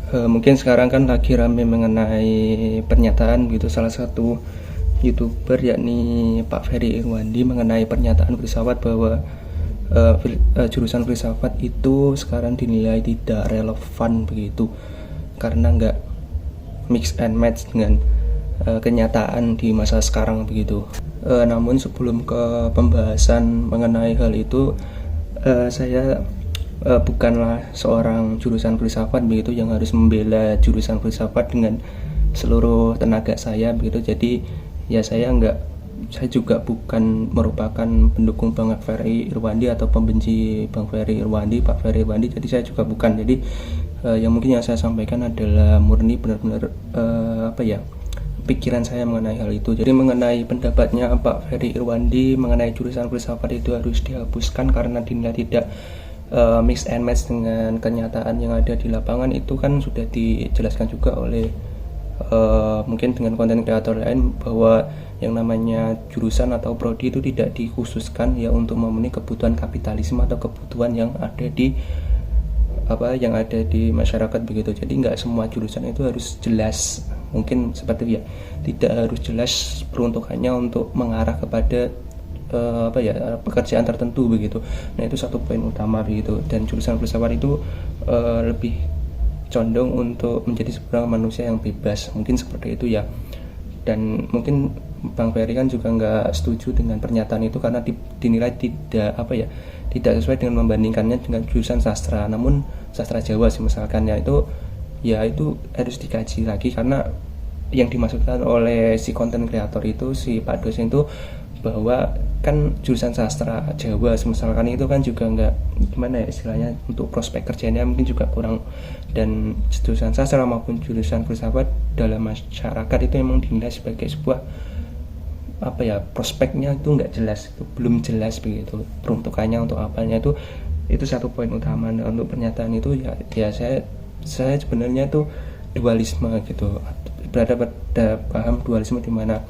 Mungkin sekarang kan lagi rame mengenai pernyataan gitu salah satu YouTuber yakni Pak Ferry Irwandi mengenai pernyataan filsafat bahwa jurusan filsafat itu sekarang dinilai tidak relevan begitu karena nggak mix and match dengan kenyataan di masa sekarang begitu. Namun sebelum ke pembahasan mengenai hal itu, saya bukanlah seorang jurusan filsafat begitu yang harus membela jurusan filsafat dengan seluruh tenaga saya begitu. Jadi ya saya juga bukan merupakan pendukung Bang Ferry Irwandi atau pembenci Bang Ferry Irwandi, Pak Ferry Irwandi. Jadi saya juga bukan. Jadi yang mungkin yang saya sampaikan adalah murni benar-benar pikiran saya mengenai hal itu. Jadi mengenai pendapatnya Pak Ferry Irwandi mengenai jurusan filsafat itu harus dihapuskan karena dinilai tidak mix and match dengan kenyataan yang ada di lapangan, itu kan sudah dijelaskan juga oleh mungkin dengan konten kreator lain bahwa yang namanya jurusan atau prodi itu tidak dikhususkan ya untuk memenuhi kebutuhan kapitalisme atau kebutuhan yang ada di masyarakat begitu. Jadi nggak semua jurusan itu harus jelas, mungkin seperti ya tidak harus jelas peruntukannya untuk mengarah kepada pekerjaan tertentu begitu. Nah itu satu poin utama begitu. Dan jurusan filsafat itu lebih condong untuk menjadi seorang manusia yang bebas, mungkin seperti itu ya. Dan mungkin Bang Ferry kan juga nggak setuju dengan pernyataan itu karena dinilai tidak sesuai dengan membandingkannya dengan jurusan sastra. Namun sastra Jawa sih misalkan itu harus dikaji lagi karena yang dimaksudkan oleh si konten kreator itu, si Pak dosen itu, bahwa kan jurusan sastra Jawa misalkan itu kan juga nggak gimana ya istilahnya, untuk prospek kerjanya mungkin juga kurang. Dan jurusan sastra maupun jurusan filsafat dalam masyarakat itu memang dinilai sebagai sebuah prospeknya itu nggak jelas, itu belum jelas begitu peruntukannya untuk apanya. Itu satu poin utama. Nah, untuk pernyataan itu ya saya sebenarnya itu dualisme gitu, berada pada paham dualisme di mana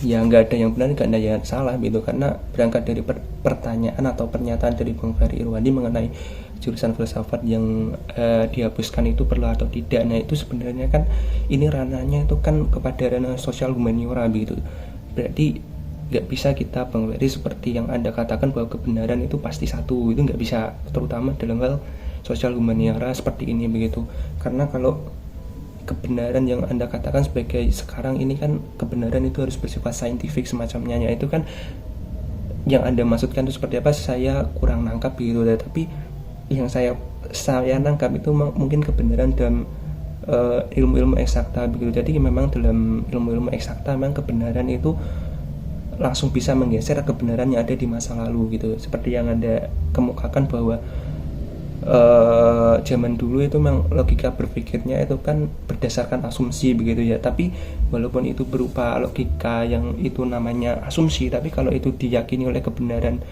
ya nggak ada yang benar nggak ada yang salah gitu, karena berangkat dari pertanyaan atau pernyataan dari Bang Ferry Irwandi mengenai jurusan filsafat yang dihapuskan itu perlu atau tidak. Nah itu sebenarnya kan ini ranahnya itu kan kepada ranah sosial humaniora begitu. Berarti nggak bisa kita Bang Ferry seperti yang Anda katakan bahwa kebenaran itu pasti satu, itu nggak bisa, terutama dalam hal sosial humaniora seperti ini begitu. Karena kalau kebenaran yang Anda katakan sebagai sekarang ini kan kebenaran itu harus bersifat saintifik semacamnya, itu kan yang Anda maksudkan itu seperti apa saya kurang nangkap gitu. Tapi yang saya nangkap itu mungkin kebenaran dalam ilmu-ilmu eksakta begitu. Jadi memang dalam ilmu-ilmu eksakta memang kebenaran itu langsung bisa menggeser kebenaran yang ada di masa lalu gitu. Seperti yang Anda kemukakan bahwa zaman dulu itu memang logika berpikirnya itu kan berdasarkan asumsi begitu ya. Tapi walaupun itu berupa logika yang itu namanya asumsi, tapi kalau itu diyakini oleh kebenaran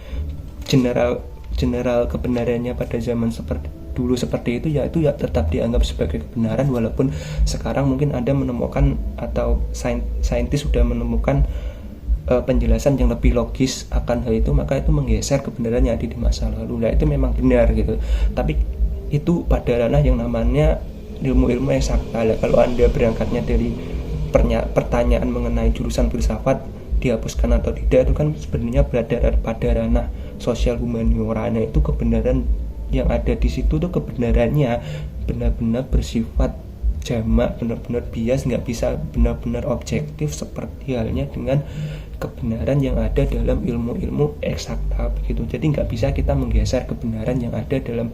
general kebenarannya pada zaman dulu seperti itu ya tetap dianggap sebagai kebenaran. Walaupun sekarang mungkin Anda menemukan atau saintis sudah menemukan penjelasan yang lebih logis akan hal itu, maka itu menggeser kebenaran yang ada di masa lalu. Nah itu memang benar gitu. Tapi itu pada ranah yang namanya ilmu-ilmu eksakta. Kalau Anda berangkatnya dari pertanyaan mengenai jurusan filsafat dihapuskan atau tidak, itu kan sebenarnya berada pada ranah sosial humaniora. Nah itu kebenaran yang ada di situ tuh kebenarannya benar-benar bersifat jamak, benar-benar bias, nggak bisa benar-benar objektif seperti halnya dengan kebenaran yang ada dalam ilmu-ilmu eksakta begitu. Jadi nggak bisa kita menggeser kebenaran yang ada dalam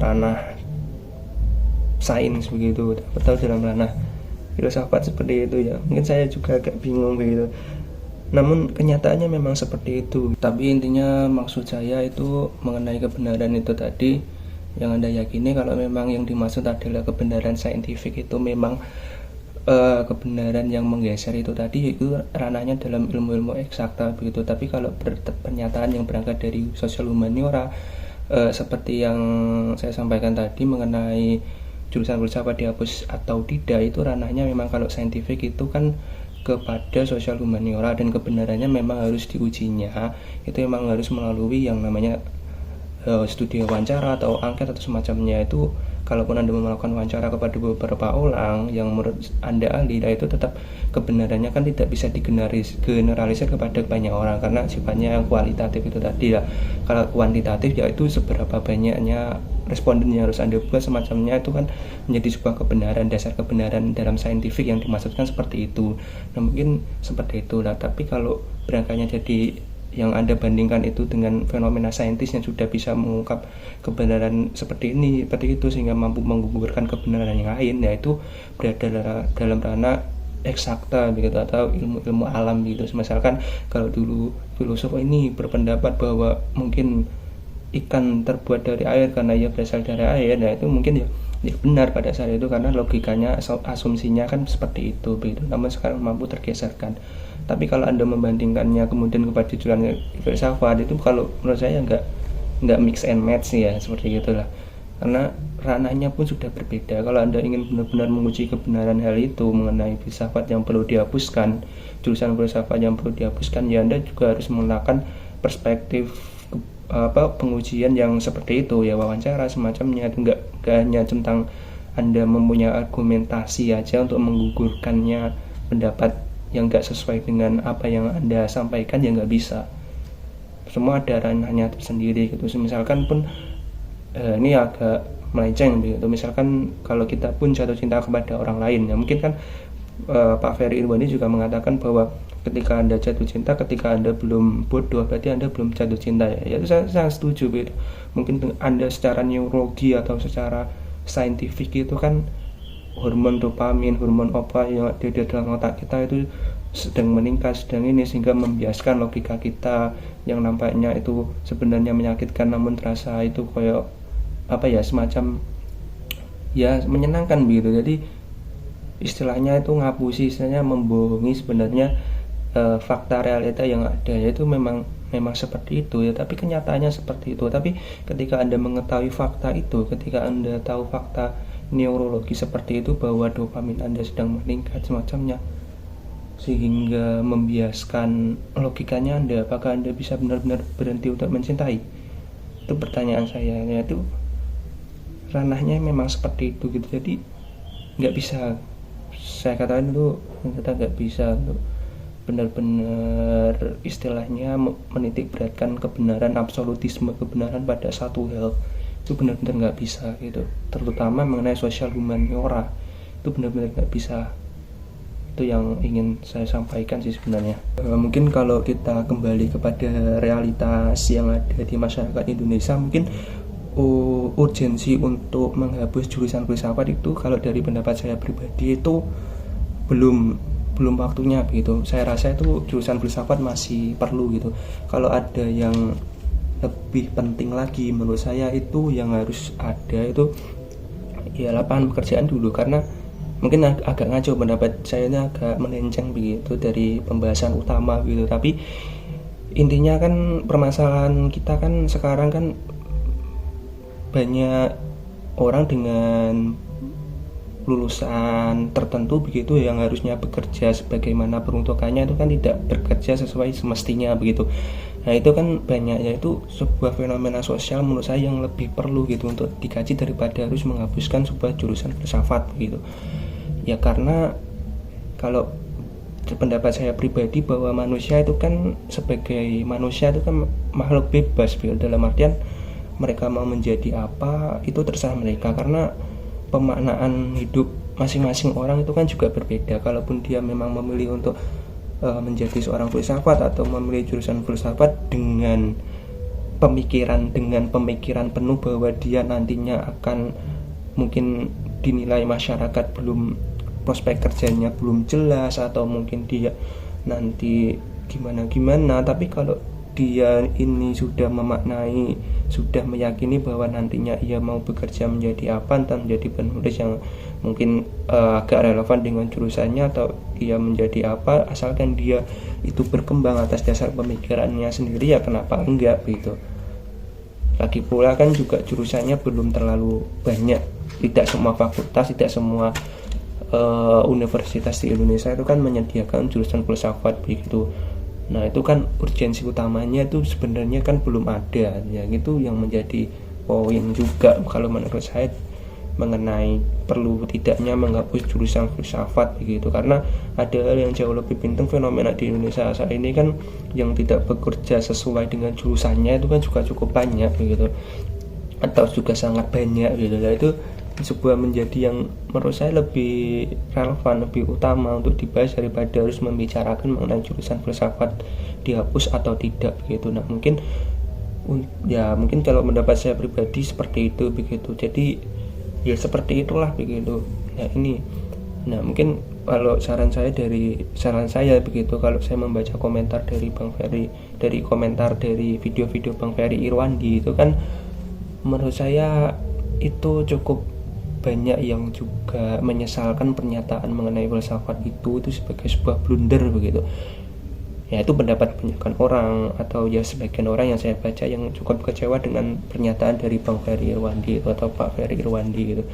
ranah sains begitu atau dalam ranah filsafat seperti itu ya. Mungkin saya juga agak bingung begitu. Namun kenyataannya memang seperti itu. Tapi intinya maksud saya itu mengenai kebenaran itu tadi, yang Anda yakini kalau memang yang dimaksud adalah kebenaran saintifik itu memang kebenaran yang menggeser itu tadi, itu ranahnya dalam ilmu-ilmu eksakta begitu. Tapi kalau pernyataan yang berangkat dari sosial humaniora seperti yang saya sampaikan tadi mengenai jurusan filsafat dihapus atau tidak, itu ranahnya memang kalau saintifik itu kan kepada sosial humaniora, dan kebenarannya memang harus diujinya itu memang harus melalui yang namanya studi wawancara atau angket atau semacamnya itu, kalaupun Anda melakukan wawancara kepada beberapa orang yang menurut Anda ahli, nah itu tetap kebenarannya kan tidak bisa digeneralisir kepada banyak orang karena sifatnya yang kualitatif itu tadi ya. Kalau kuantitatif yaitu seberapa banyaknya responden yang harus Anda buat semacamnya, itu kan menjadi sebuah kebenaran, dasar kebenaran dalam saintifik yang dimaksudkan seperti itu. Nah mungkin seperti itu lah. Tapi kalau berangkatnya jadi yang Anda bandingkan itu dengan fenomena saintis yang sudah bisa mengungkap kebenaran seperti ini, seperti itu, sehingga mampu menggugurkan kebenaran yang lain, yaitu berada dalam ranah eksakta begitu atau ilmu alam gitu. Misalkan kalau dulu filosof ini berpendapat bahwa mungkin ikan terbuat dari air karena ia berasal dari air, nah itu mungkin ya benar pada saat itu karena logikanya, asumsinya kan seperti itu begitu. Namun sekarang mampu tergeserkan. Tapi kalau Anda membandingkannya kemudian kepada jurusan filsafat, itu kalau menurut saya nggak mix and match ya, seperti itulah. Karena ranahnya pun sudah berbeda. Kalau Anda ingin benar-benar menguji kebenaran hal itu mengenai filsafat yang perlu dihapuskan, jurusan filsafat yang perlu dihapuskan, ya Anda juga harus menggunakan perspektif pengujian yang seperti itu ya, wawancara semacamnya. Itu nggak hanya tentang Anda mempunyai argumentasi aja untuk menggugurkannya pendapat yang nggak sesuai dengan apa yang Anda sampaikan, ya nggak bisa. Semua ada ranahnya tersendiri gitu. Misalkan pun ini agak melenceng begitu. Misalkan kalau kita pun jatuh cinta kepada orang lain, ya mungkin kan Pak Ferry Irwandi juga mengatakan bahwa ketika Anda jatuh cinta, ketika Anda belum bodoh, berarti Anda belum jatuh cinta ya. Itu saya setuju begitu. Mungkin Anda secara neurologi atau secara saintifik itu kan hormon dopamin, hormon apa yang ada di dalam otak kita itu sedang meningkat, sedang ini, sehingga membiaskan logika kita yang nampaknya itu sebenarnya menyakitkan namun terasa itu kayak semacam ya menyenangkan begitu. Jadi istilahnya itu ngapusi, istilahnya membohongi sebenarnya fakta realita yang ada, yaitu memang seperti itu ya, tapi kenyataannya seperti itu. Tapi ketika Anda mengetahui fakta itu, ketika Anda tahu fakta neurologi seperti itu bahwa dopamin Anda sedang meningkat semacamnya, sehingga membiaskan logikanya Anda, apakah Anda bisa benar-benar berhenti untuk mencintai? Itu pertanyaan saya, yaitu ranahnya memang seperti itu gitu. Jadi nggak bisa, saya katakan itu kita nggak bisa untuk benar-benar istilahnya menitik beratkan kebenaran, absolutisme kebenaran pada satu hal. Itu benar-benar nggak bisa gitu, terutama mengenai sosial humaniora itu benar-benar nggak bisa. Itu yang ingin saya sampaikan sih sebenarnya. Mungkin kalau kita kembali kepada realitas yang ada di masyarakat Indonesia, mungkin urgensi untuk menghapus jurusan filsafat itu kalau dari pendapat saya pribadi itu belum waktunya begitu. Saya rasa itu jurusan filsafat masih perlu gitu. Kalau ada yang lebih penting lagi menurut saya, itu yang harus ada itu ya lapangan pekerjaan dulu. Karena mungkin agak ngaco pendapat saya, ini agak melenceng begitu dari pembahasan utama gitu, tapi intinya kan permasalahan kita kan sekarang kan banyak orang dengan lulusan tertentu begitu yang harusnya bekerja sebagaimana peruntukannya itu kan tidak bekerja sesuai semestinya begitu. Nah itu kan banyaknya itu sebuah fenomena sosial menurut saya yang lebih perlu gitu untuk dikaji daripada harus menghapuskan sebuah jurusan filsafat gitu. Ya karena kalau pendapat saya pribadi bahwa manusia itu kan sebagai manusia itu kan makhluk bebas gitu. Dalam artian mereka mau menjadi apa itu terserah mereka, karena pemaknaan hidup masing-masing orang itu kan juga berbeda. Kalaupun dia memang memilih untuk menjadi seorang filsafat atau memilih jurusan filsafat dengan pemikiran penuh bahwa dia nantinya akan mungkin dinilai masyarakat belum, prospek kerjanya belum jelas, atau mungkin dia nanti gimana, tapi kalau dia ini sudah memaknai, sudah meyakini bahwa nantinya ia mau bekerja menjadi apa, entah menjadi penulis yang mungkin agak relevan dengan jurusannya, atau ia menjadi apa, asalkan dia itu berkembang atas dasar pemikirannya sendiri, ya kenapa enggak gitu. Lagi pula kan juga jurusannya belum terlalu banyak, tidak semua fakultas, tidak semua universitas di Indonesia itu kan menyediakan jurusan filsafat begitu. Nah itu kan urgensi utamanya itu sebenarnya kan belum ada, ya itu yang menjadi poin juga kalau menurut saya mengenai perlu tidaknya menghapus jurusan filsafat begitu, karena ada hal yang jauh lebih penting. Fenomena di Indonesia saat ini kan yang tidak bekerja sesuai dengan jurusannya itu kan juga cukup banyak begitu, atau juga sangat banyak gitu. Nah itu sebuah menjadi yang menurut saya lebih relevan, lebih utama untuk dibahas daripada harus membicarakan mengenai jurusan filsafat dihapus atau tidak begitu. Nah mungkin ya mungkin kalau pendapat saya pribadi seperti itu begitu. Jadi ya seperti itulah begitu. Nah mungkin kalau saran saya begitu, kalau saya membaca komentar dari Bang Ferry, dari komentar dari video-video Bang Ferry Irwandi itu kan menurut saya itu cukup banyak yang juga menyesalkan pernyataan mengenai filsafat itu sebagai sebuah blunder begitu. Ya itu pendapat kebanyakan orang, atau ya sebagian orang yang saya baca yang cukup kecewa dengan pernyataan dari Bang Ferry Irwandi atau Pak Ferry Irwandi gitu.